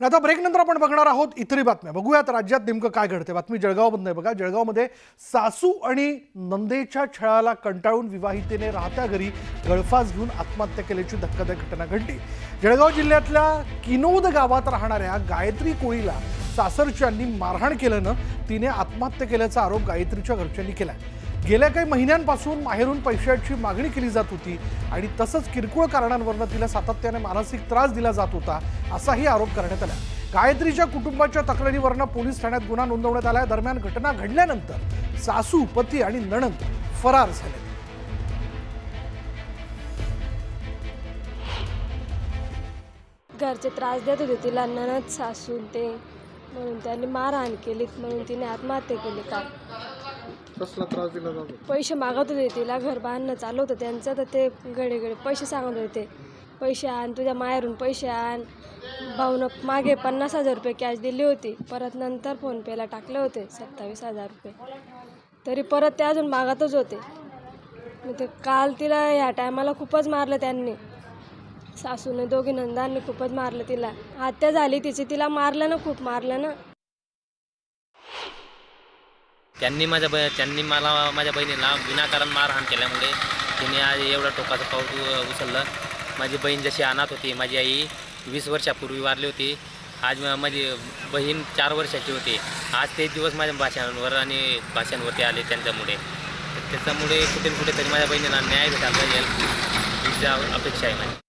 आता ब्रेक नंतर आपण बघणार आहोत इतरी बातम्या। बघूयात राज्यात नेमकं काय घडते। बातमी जळगावमधून आहे बघा। जळगावमध्ये सासू आणि नंदेच्या छळाला कंटाळून विवाहितेने राहत्या घरी गळफास घेऊन आत्महत्या केल्याची धक्कादायक घटना घडली। जळगाव जिल्ह्यातल्या किनोद गावात राहणाऱ्या गायत्री कोळीला सासरच्यांनी मारहाण केल्यानं तिने आत्महत्या केल्याचा आरोप गायत्रीच्या घरच्यांनी केला। गेल्या काही महिन्यांपासून माहेरून पैशाची मागणी केली जात होती आणि तसंच किरकोळ कारणांवरून तिला सातत्याने मानसिक त्रास दिला जात होता असाही आरोप करण्यात आला। गायत्रीच्या कुटुंबाच्या तक्रारीवरून पोलीस ठाण्यात गुन्हा नोंदवण्यात आला। दरम्यान घटना घडल्यानंतर सासू, पती आणि नणंद फरार झाले। घरचे त्रास देत होते तिला, नणंद सासू ते, म्हणून त्यांनी मारहाण केली, म्हणून तिने आत्महत्या केली। का कसला त्रास दिला जातो? पैसे मागत होते तिला, घर बांधणं चालू होतं त्यांचं, तर ते घडे पैसे सांगत होते, पैसे आण, तुझ्या माहेरून पैसे आण। भाऊनं मागे 50,000 रुपये कॅश दिली होती, परत नंतर फोनपेला टाकले होते 27,000 रुपये, तरी परत ते अजून मागतच होते। मग ते काल तिला ह्या टायमाला खूपच मारलं त्यांनी, सासूने, दोघी नंदांनी खूपच मारलं तिला। हत्या झाली तिची, तिला मारलं ना, खूप मारलं ना। त्यांनी मला माझ्या बहिणीला विनाकारण मारहाण केल्यामुळे तिने आज एवढं टोकाचं पाऊल उचललं। माझी बहीण जशी अनाथ होती, माझी आई 20 वर्षापूर्वी वारली होती, आज माझी बहीण 4 वर्षाची होती। आज ते दिवस माझ्या भाषांवर आणि भाषांवरती आले त्यांच्यामुळे कुठे तरी माझ्या बहिणीला न्याय भेटायला पाहिजे हीच अपेक्षा आहे माझी।